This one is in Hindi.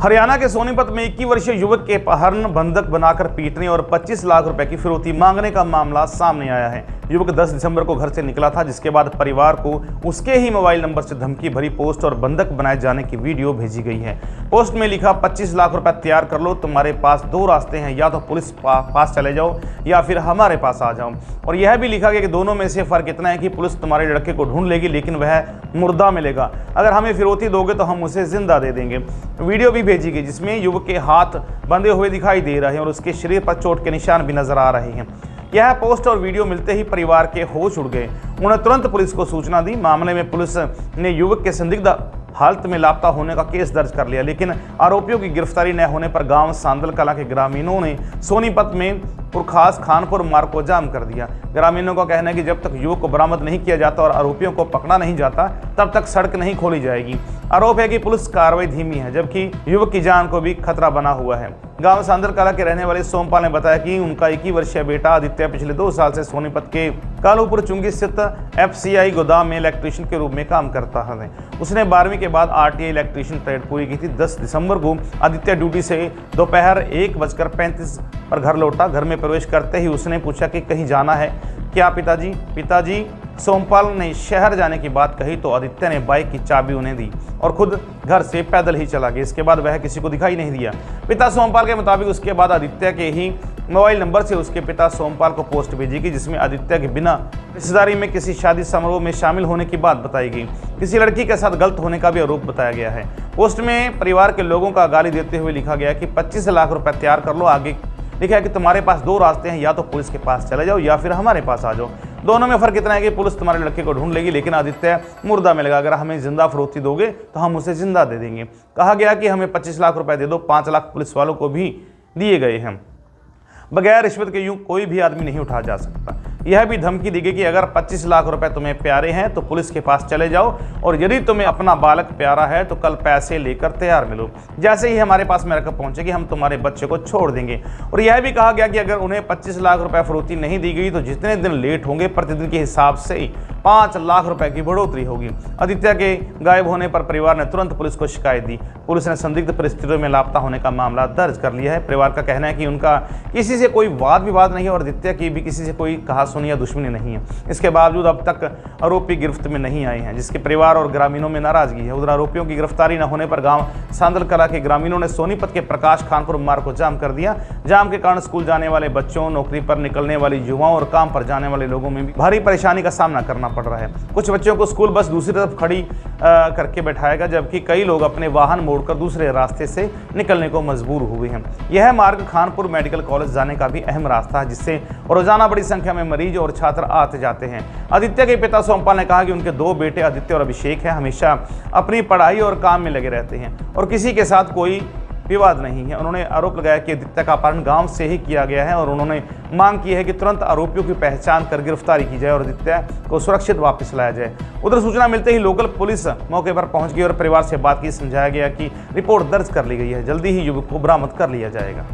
हरियाणा के सोनीपत में 21 वर्षीय युवक के अपहरण, बंधक बनाकर पीटने और 25 लाख रुपए की फिरौती मांगने का मामला सामने आया है। युवक 10 दिसंबर को घर से निकला था, जिसके बाद परिवार को उसके ही मोबाइल नंबर से धमकी भरी पोस्ट और बंधक बनाए जाने की वीडियो भेजी गई है। पोस्ट में लिखा 25 लाख रुपए तैयार कर लो, तुम्हारे पास दो रास्ते हैं, या तो पुलिस पास चले जाओ या फिर हमारे पास आ जाओ। और यह भी लिखा गया कि दोनों में से फर्क इतना है कि पुलिस तुम्हारे लड़के को ढूंढ लेगी, लेकिन वह मुर्दा मिलेगा। अगर हमें फिरौती दोगे तो हम उसे जिंदा दे देंगे। वीडियो भी भेजी गई जिसमें युवक के हाथ बंधे हुए दिखाई दे रहे हैं और उसके शरीर पर चोट के निशान भी नजर आ रहे हैं। यह पोस्ट और वीडियो मिलते ही परिवार के होश उड़ गए। उन्होंने तुरंत पुलिस को सूचना दी। मामले में पुलिस ने युवक के संदिग्ध हालत में लापता होने का केस दर्ज कर लिया, लेकिन आरोपियों की गिरफ्तारी न होने पर गांव सांदल कला के ग्रामीणों ने सोनीपत में पुरखास खानपुर मार्ग को जाम कर दिया। ग्रामीणों का कहना है कि जब तक युवक को बरामद नहीं किया जाता और आरोपियों को पकड़ा नहीं जाता, तब तक सड़क नहीं खोली जाएगी। आरोप है कि पुलिस कार्रवाई धीमी है, जबकि युवक की जान को भी खतरा बना हुआ है। गांव सांदल कला के रहने वाले सोमपाल ने बताया कि उनका 21 वर्षीय बेटा आदित्य पिछले 2 साल से सोनीपत के कालूपुर चुंगी स्थित FCI गोदाम में इलेक्ट्रीशियन के रूप में काम करता है। उसने 12वीं के बाद RTI इलेक्ट्रीशियन ट्रेड पूरी की थी। 10 दिसंबर को आदित्य ड्यूटी से दोपहर 1:35 पर घर लौटा। घर में प्रवेश करते ही उसने पूछा कि कहीं जाना है क्या पिताजी सोमपाल ने शहर जाने की बात कही तो आदित्य ने बाइक की चाबी उन्हें दी और खुद घर से पैदल ही चला गया। इसके बाद वह किसी को दिखाई नहीं दिया। पिता सोमपाल के मुताबिक उसके बाद आदित्य के ही मोबाइल नंबर से उसके पिता सोमपाल को पोस्ट भेजी गई, जिसमें आदित्य के बिना रिश्तेदारी में किसी शादी समारोह में शामिल होने की बात बताई गई। किसी लड़की के साथ गलत होने का भी आरोप बताया गया है। पोस्ट में परिवार के लोगों का गाली देते हुए लिखा गया कि 25 लाख रुपए तैयार कर लो। आगे लिखा है कि तुम्हारे पास दो रास्ते हैं, या तो पुलिस के पास चले जाओ या फिर हमारे पास आ जाओ। दोनों में फर्क इतना है कि पुलिस तुम्हारे लड़के को ढूंढ लेगी, लेकिन आदित्य मुर्दा मिलेगा। अगर हमें जिंदा फिरौती दोगे तो हम उसे जिंदा दे देंगे। कहा गया कि हमें 25 लाख रुपए दे दो। 5 लाख पुलिस वालों को भी दिए गए हैं। बगैर रिश्वत के यूं कोई भी आदमी नहीं उठा जा सकता। यह भी धमकी दी गई कि अगर 25 लाख रुपए तुम्हें प्यारे हैं तो पुलिस के पास चले जाओ, और यदि तुम्हें अपना बालक प्यारा है तो कल पैसे लेकर तैयार मिलो। जैसे ही हमारे पास में रकम पहुंचेगी हम तुम्हारे बच्चे को छोड़ देंगे। और यह भी कहा गया कि अगर उन्हें 25 लाख रुपए फिरौती नहीं दी गई तो जितने दिन लेट होंगे प्रतिदिन के हिसाब से 5 लाख रुपए की बढ़ोतरी होगी। आदित्य के गायब होने पर परिवार ने तुरंत पुलिस को शिकायत दी। पुलिस ने संदिग्ध परिस्थितियों में लापता होने का मामला दर्ज कर लिया है। परिवार का कहना है कि उनका किसी से कोई वाद विवाद नहीं है और आदित्य की भी किसी से कोई कहासुनी या दुश्मनी नहीं है। इसके बावजूद अब तक आरोपी गिरफ्त में नहीं आए हैं, जिसके परिवार और ग्रामीणों में नाराजगी है। उधर आरोपियों की गिरफ्तारी न होने पर गांव सांदल कला के ग्रामीणों ने सोनीपत के प्रकाश खानपुर मार्ग को जाम कर दिया। जाम के कारण स्कूल जाने वाले बच्चों, नौकरी पर निकलने वाली युवाओं और काम पर जाने वाले लोगों में भी भारी परेशानी का सामना करना पड़ रहा है। कुछ बच्चों को स्कूल बस दूसरी तरफ खड़ी करके बैठाएगा, जबकि कई लोग अपने वाहन मोड़कर दूसरे रास्ते से निकलने को मजबूर हुए हैं। यह मार्ग खानपुर मेडिकल कॉलेज जाने का भी अहम रास्ता है, जिससे रोजाना बड़ी संख्या में मरीज और छात्र आते जाते हैं। आदित्य के पिता सोमपाल ने कहा कि उनके 2 बेटे आदित्य और अभिषेक हैं, हमेशा अपनी पढ़ाई और काम में लगे रहते हैं और किसी के साथ कोई विवाद नहीं है। उन्होंने आरोप लगाया कि आदित्य का अपहरण गांव से ही किया गया है और उन्होंने मांग की है कि तुरंत आरोपियों की पहचान कर गिरफ्तारी की जाए और आदित्य को सुरक्षित वापस लाया जाए। उधर सूचना मिलते ही लोकल पुलिस मौके पर पहुंच गई और परिवार से बात की। समझाया गया कि रिपोर्ट दर्ज कर ली गई है, जल्दी ही युवक को बरामद कर लिया जाएगा।